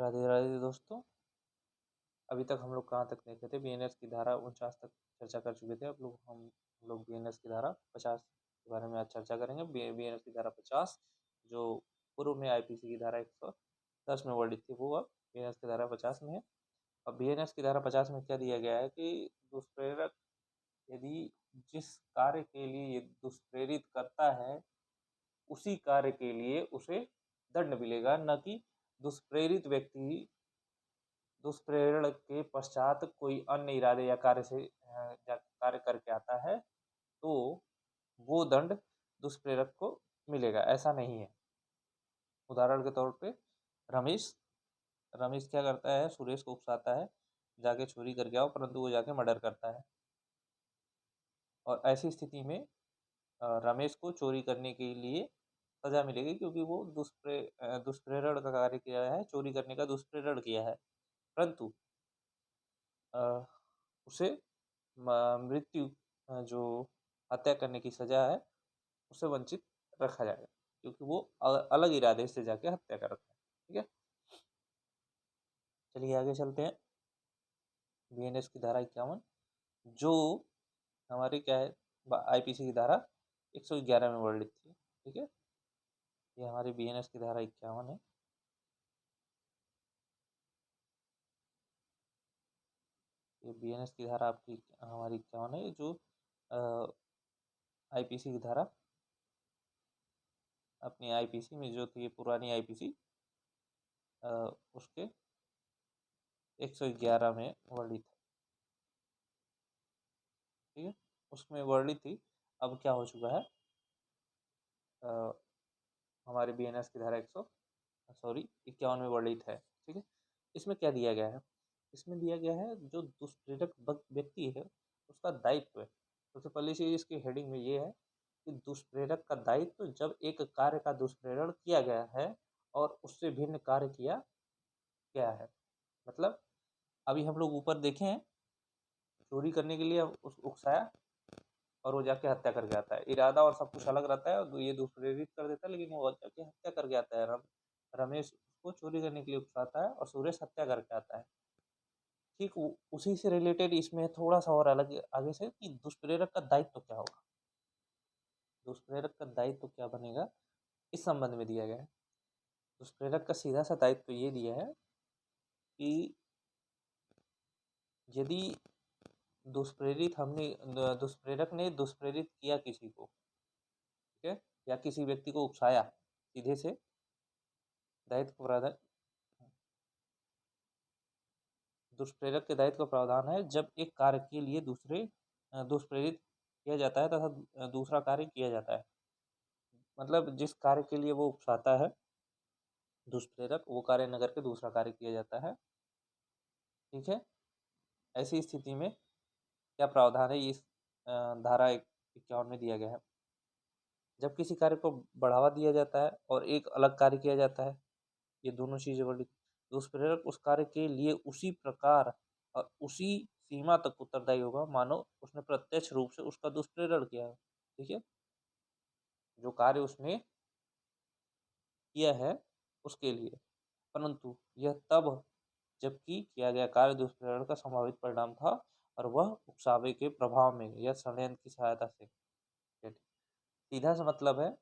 राधे राधे दोस्तों। अभी तक हम लोग कहाँ तक देखे थे? बीएनएस की धारा 49 तक चर्चा कर चुके थे। अब हम लोग बीएनएस की धारा 50 के बारे में आज चर्चा करेंगे। बीएनएस की धारा 50 जो पूर्व में आईपीसी की धारा 110 में वर्णित थी, वो अब बीएनएस की धारा 50 में है। अब बीएनएस की धारा 50 में क्या दिया गया है कि दुष्प्रेरक यदि जिस कार्य के लिए ये दुष्प्रेरित करता है उसी कार्य के लिए उसे दंड मिलेगा, न कि दुष्प्रेरित व्यक्ति दुष्प्रेरण के पश्चात कोई अन्य इरादे या कार्य करके आता है तो वो दंड दुष्प्रेरक को मिलेगा, ऐसा नहीं है। उदाहरण के तौर पे रमेश रमेश क्या करता है? सुरेश को उकसाता है जाके चोरी करके आओ, परंतु वो जाके मर्डर करता है। और ऐसी स्थिति में रमेश को चोरी करने के लिए सजा मिलेगी, क्योंकि वो दुष्प्रेरण का कार्य किया है, चोरी करने का दुष्प्रेरण किया है। परंतु उसे मृत्यु जो हत्या करने की सजा है उससे वंचित रखा जाएगा, क्योंकि वो अलग इरादे से जाके हत्या करता है। ठीक है, चलिए आगे चलते हैं। बीएनएस की धारा 51 जो हमारी क्या है, आईपीसी की धारा 111 में वर्णित थी। ठीक है, ये हमारी बीएनएस की धारा 51 है। ये बीएनएस की धारा आपकी हमारी 51 है, जो आईपीसी की धारा अपनी आईपीसी में जो थी पुरानी आईपीसी उसके 111 में वर्णित है। ठीक है, उसमें वर्णित थी। अब क्या हो चुका है, हमारे बीएनएस की धारा 51 में वर्णित है। ठीक है, इसमें क्या दिया गया है? इसमें दिया गया है जो दुष्प्रेरक व्यक्ति है उसका दायित्व है। सबसे पहली चीज इसकी हेडिंग में ये है कि दुष्प्रेरक का दायित्व, जब एक कार्य का दुष्प्रेरण किया गया है और उससे भिन्न कार्य किया गया है। मतलब अभी हम लोग ऊपर देखे हैं, चोरी करने के लिए उस उकसाया और वो जाके हत्या करके आता है। इरादा और सब कुछ अलग रहता है और ये दुष्प्रेरित कर देता है, लेकिन वो जाके हत्या करके आता है। रमेश उसको चोरी करने के लिए उकसाता है और सुरेश हत्या करके आता है। ठीक उसी से रिलेटेड इसमें थोड़ा सा और अलग आगे से कि दुष्प्रेरक का दायित्व क्या होगा, दुष्प्रेरक का दायित्व क्या बनेगा, इस संबंध में दिया गया है। दुष्प्रेरक का सीधा सा दायित्व ये दिया है कि यदि दुष्प्रेरक ने दुष्प्रेरित किया किसी को, ठीक है, या किसी व्यक्ति को उकसाया, सीधे से दायित्व प्रावधान, दुष्प्रेरक के दायित्व का प्रावधान है जब एक कार्य के लिए दूसरे दुष्प्रेरित किया जाता है तथा दूसरा कार्य किया जाता है। मतलब जिस कार्य के लिए वो उकसाता है दुष्प्रेरक, वो कार्य न करके दूसरा कार्य किया जाता है। ठीक है, ऐसी स्थिति में क्या प्रावधान है, इस धारा 51 में दिया गया है। जब किसी कार्य को बढ़ावा दिया जाता है और एक अलग कार्य किया जाता है, ये दोनों चीजें बड़ी, दुष्प्रेरक उस कार्य के लिए उसी प्रकार और उसी सीमा तक उत्तरदायी होगा मानो उसने प्रत्यक्ष रूप से उसका दुष्प्रेरण किया है। ठीक है, जो कार्य उसने किया है उसके लिए, परंतु यह तब जबकि किया गया कार्य दुष्प्रेरण का संभावित परिणाम था और वह उकसावे के प्रभाव में या षड्यंत्र की सहायता से। सीधा सा मतलब है,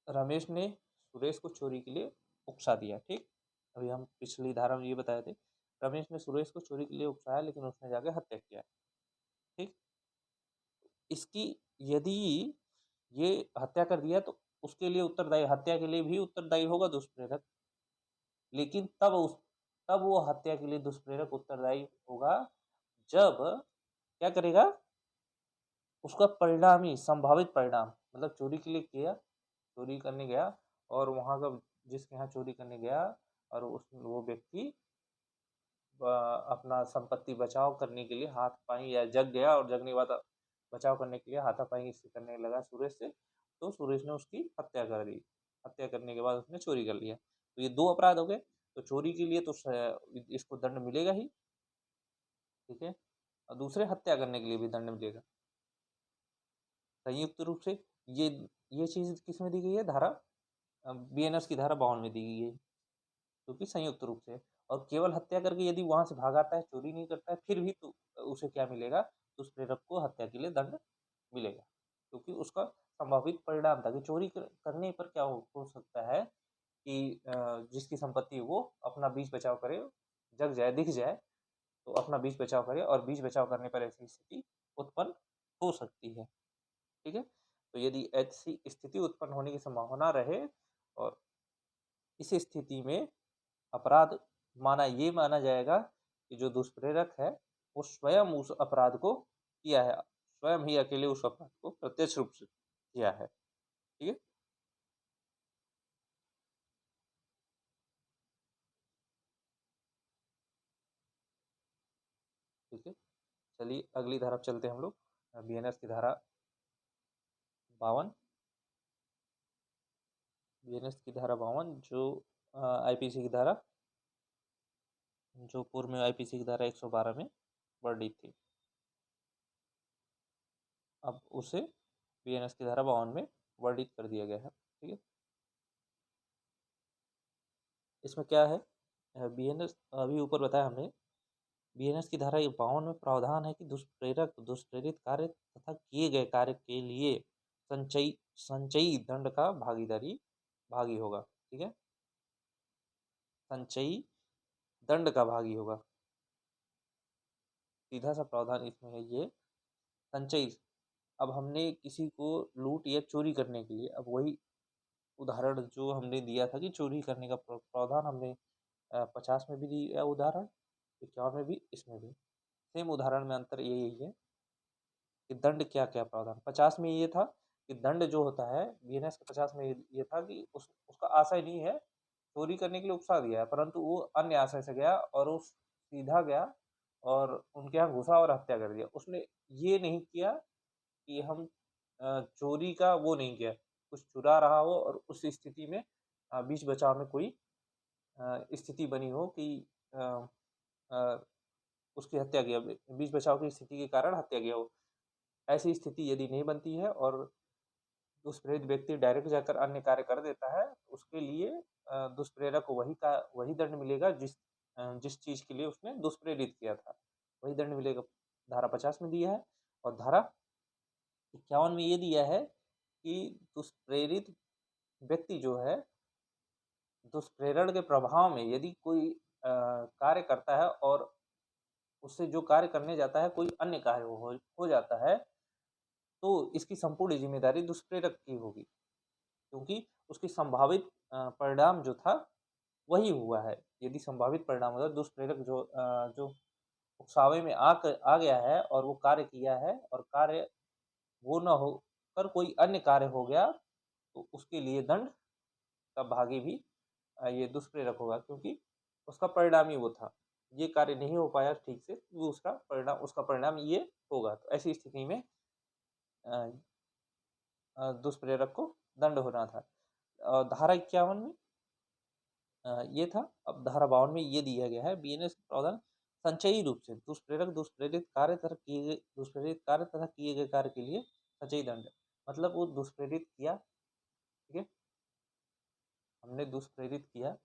रमेश ने सुरेश को चोरी के लिए उकसा दिया। ठीक, अभी हम पिछली धारा में ये बताए थे, रमेश ने सुरेश को चोरी के लिए उकसाया लेकिन उसने जाके हत्या किया। ठीक, इसकी यदि ये हत्या कर दिया तो उसके लिए उत्तरदायी, हत्या के लिए भी उत्तरदायी होगा दुष्प्रेरक, लेकिन तब वो हत्या के लिए दुष्प्रेरक उत्तरदायी होगा जब क्या करेगा, उसका परिणामी संभावित परिणाम, मतलब चोरी के लिए किया, चोरी करने गया और वहां का जिसके यहाँ चोरी करने गया और वो व्यक्ति अपना संपत्ति बचाव करने के लिए हाथ पाई या जग गया और जगने के बाद बचाव करने के लिए हाथापाई से करने लगा सुरेश से, तो सुरेश ने उसकी हत्या कर दी। हत्या करने के बाद उसने चोरी कर लिया, तो ये दो अपराध हो गए। तो चोरी के लिए तो इसको दंड मिलेगा ही, ठीक है, और दूसरे हत्या करने के लिए भी दंड मिलेगा। संयुक्त रूप से ये चीज किसमें दी गई है? धारा बीएनएस की धारा 52 में दी गई है, क्योंकि संयुक्त रूप से। और केवल हत्या करके यदि वहां से भाग आता है, चोरी नहीं करता है, फिर भी तो उसे क्या मिलेगा, उस प्रेरक को हत्या के लिए दंड मिलेगा, क्योंकि उसका संभावित परिणाम था कि चोरी करने पर क्या हो सकता है कि जिसकी संपत्ति है वो अपना बीच बचाव करे, जग जाए, दिख जाए, तो अपना बीच बचाव करे, और बीच बचाव करने पर ऐसी स्थिति उत्पन्न हो सकती है। ठीक है, तो यदि ऐसी स्थिति उत्पन्न होने की संभावना रहे, और इस स्थिति में अपराध ये माना जाएगा कि जो दुष्प्रेरक है वो स्वयं उस अपराध को किया है, स्वयं ही अकेले उस अपराध को प्रत्यक्ष रूप से किया है। ठीक है, ठीक है, चलिए अगली धारा पर चलते हैं हम लोग। बीएनएस की धारा 52, बीएनएस की धारा 52 जो आईपीसी की धारा, जो पूर्व में आईपीसी की धारा 112 में वर्णित थी, अब उसे बीएनएस की धारा 52 में वर्णित कर दिया गया है। ठीक है, इसमें क्या है, बीएनएस अभी ऊपर बताया हमने, बीएनएस की धारा 52 में प्रावधान है कि दुष्प्रेरक दुष्प्रेरित कार्य तथा किए गए कार्य के लिए संचयी दंड का भागी होगा। ठीक है, संचयी दंड का भागी होगा, सीधा सा प्रावधान इसमें है ये संचयी। अब हमने किसी को लूट या चोरी करने के लिए, अब वही उदाहरण जो हमने दिया था कि चोरी करने का प्रावधान हमने 50 में भी दिया उदाहरण, 51 में भी, इसमें भी सेम उदाहरण में अंतर यही है कि दंड क्या क्या प्रावधान। 50 में ये था कि दंड जो होता है, बीएनएस के 50 में ये था कि उसका आशय नहीं है, चोरी करने के लिए उकसा दिया है, परंतु वो अन्य आशय से गया और वो सीधा गया और उनके यहाँ घुसा और हत्या कर दिया। उसने ये नहीं किया कि हम चोरी का वो नहीं किया, कुछ चुरा रहा हो और उस स्थिति में बीच बचाव में कोई स्थिति बनी हो कि उसकी हत्या किया, बीच बचाव की स्थिति के कारण हत्या किया हो। ऐसी स्थिति यदि नहीं बनती है और दुष्प्रेरित व्यक्ति डायरेक्ट जाकर अन्य कार्य कर देता है, उसके लिए दुष्प्रेरक को वही दंड मिलेगा जिस चीज के लिए उसने दुष्प्रेरित किया था, वही दंड मिलेगा। धारा 50 में दिया है, और धारा 51 में ये दिया है कि दुष्प्रेरित व्यक्ति जो है, दुष्प्रेरण के प्रभाव में यदि कोई कार्य करता है और उससे जो कार्य करने जाता है कोई अन्य कार्य हो जाता है, तो इसकी संपूर्ण जिम्मेदारी दुष्प्रेरक की होगी, क्योंकि उसकी संभावित परिणाम जो था वही हुआ है। यदि संभावित परिणाम होता, दुष्प्रेरक जो उकसावे में आ गया है और वो कार्य किया है, और कार्य वो न हो कर कोई अन्य कार्य हो गया, तो उसके लिए दंड का भागी भी ये दुष्प्रेरक होगा, क्योंकि उसका परिणाम ही वो था। ये कार्य नहीं हो पाया ठीक से, वो उसका परिणाम ये होगा। तो ऐसी स्थिति में दुष्प्रेरक को दंड होना था। धारा 51 में ये था। अब धारा 52 में ये दिया गया है, बीएनएस प्रावधान संचयी रूप से दुष्प्रेरित कार्य तथा किए गए कार्य के लिए संचयी दंड, मतलब वो दुष्प्रेरित किया। ठीक है, हमने दुष्प्रेरित किया,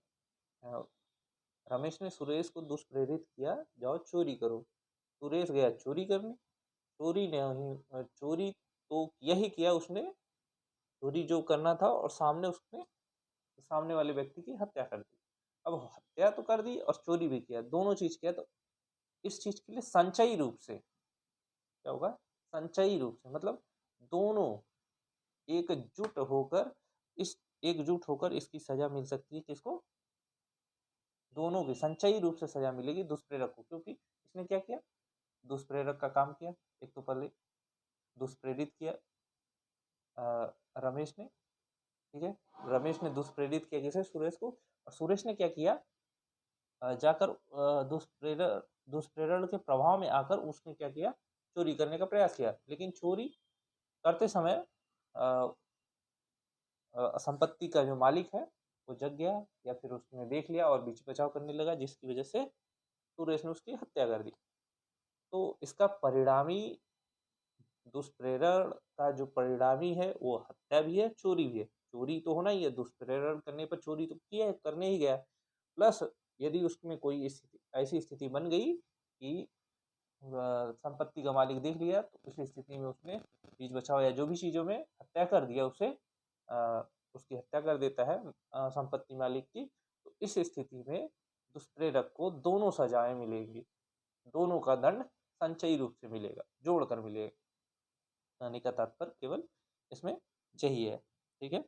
रमेश ने सुरेश को दुष्प्रेरित किया, जाओ चोरी करो। सुरेश गया चोरी करने, चोरी तो यही किया उसने, चोरी जो करना था, और सामने वाले व्यक्ति की हत्या कर दी। अब हत्या तो कर दी और चोरी भी किया, दोनों चीज किया, तो इस चीज के लिए संचयी रूप से क्या होगा, संचयी रूप से मतलब दोनों इस एकजुट होकर इसकी सजा मिल सकती है। किसको? दोनों की संचयी रूप से सजा मिलेगी दुष्प्रेरक को, क्योंकि इसने क्या किया, दुष्प्रेरक का काम किया। एक तो पहले दुष्प्रेरित किया रमेश ने, ठीक है, रमेश ने दुष्प्रेरित किया किसे, सुरेश को। और सुरेश ने क्या किया, जाकर दुष्प्रेरण के प्रभाव में आकर उसने क्या किया, चोरी करने का प्रयास किया। लेकिन चोरी करते समय संपत्ति का जो मालिक है वो जग गया, या फिर उसने देख लिया और बीच बचाव करने लगा, जिसकी वजह से सुरेश ने उसकी हत्या कर दी। तो इसका परिणामी, दुष्प्रेरण का जो परिणामी है वो हत्या भी है, चोरी भी है। चोरी तो होना ही है, दुष्प्रेरण करने पर चोरी तो किया है, करने ही गया। प्लस यदि उसमें कोई ऐसी स्थिति बन गई कि संपत्ति का मालिक देख लिया, तो उस स्थिति में उसने बीच बचाव या जो भी चीज़ों में हत्या कर दिया, उसे उसकी हत्या कर देता है संपत्ति मालिक की। तो इस स्थिति में दुष्प्रेरक को दोनों सजाएं मिलेंगी, दोनों का दंड संचयी रूप से मिलेगा, जोड़कर मिलेगा। कहने का तात्पर्य केवल इसमें यही है। ठीक है,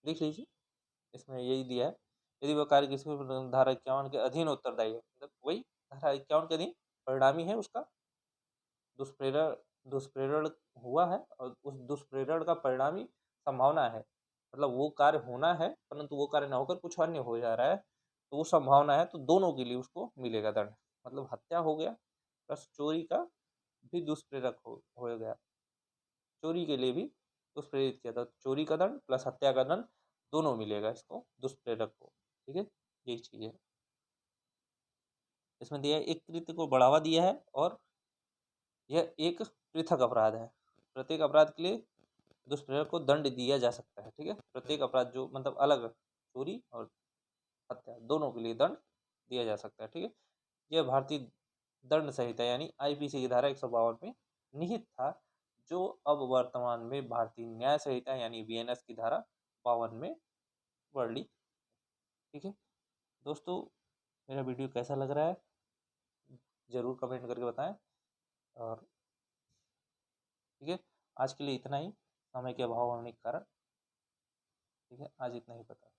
देख लीजिए, इसमें यही दिया है। यदि वह कार्य किसी धारा 51 के अधीन उत्तरदायी है, मतलब वही धारा 51 के अधीन परिणामी है, उसका दुष्प्रेरण दुष्प्रेरण हुआ है और उस दुष्प्रेरण का परिणामी संभावना है, मतलब वो कार्य होना है परंतु वो कार्य ना होकर कुछ अन्य हो जा रहा है, तो वो संभावना है, तो दोनों के लिए उसको मिलेगा दंड। मतलब हत्या हो गया प्लस चोरी का भी दुष्प्रेरक हो गया, चोरी के लिए भी दुष्प्रेरित किया था, चोरी का दंड प्लस हत्या का दंड दोनों मिलेगा इसको, दुष्प्रेरक को। ठीक है, यही चीज है इसमें दिया है। एक कृत्य को बढ़ावा दिया है और यह एक पृथक अपराध है। प्रत्येक अपराध के लिए दुष्प्रेरक को दंड दिया जा सकता है। ठीक है, प्रत्येक अपराध जो मतलब अलग, चोरी और हत्या दोनों के लिए दंड दिया जा सकता है। ठीक है, यह भारतीय दंड संहिता यानी आईपीसी की धारा 152 में निहित था, जो अब वर्तमान में भारतीय न्याय संहिता यानी बीएनएस की धारा 52 में वर्णित। ठीक है दोस्तों, मेरा वीडियो कैसा लग रहा है जरूर कमेंट करके बताएं। और ठीक है, आज के लिए इतना ही, समय के अभाव होने के कारण। ठीक है, आज इतना ही पता।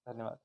धन्यवाद।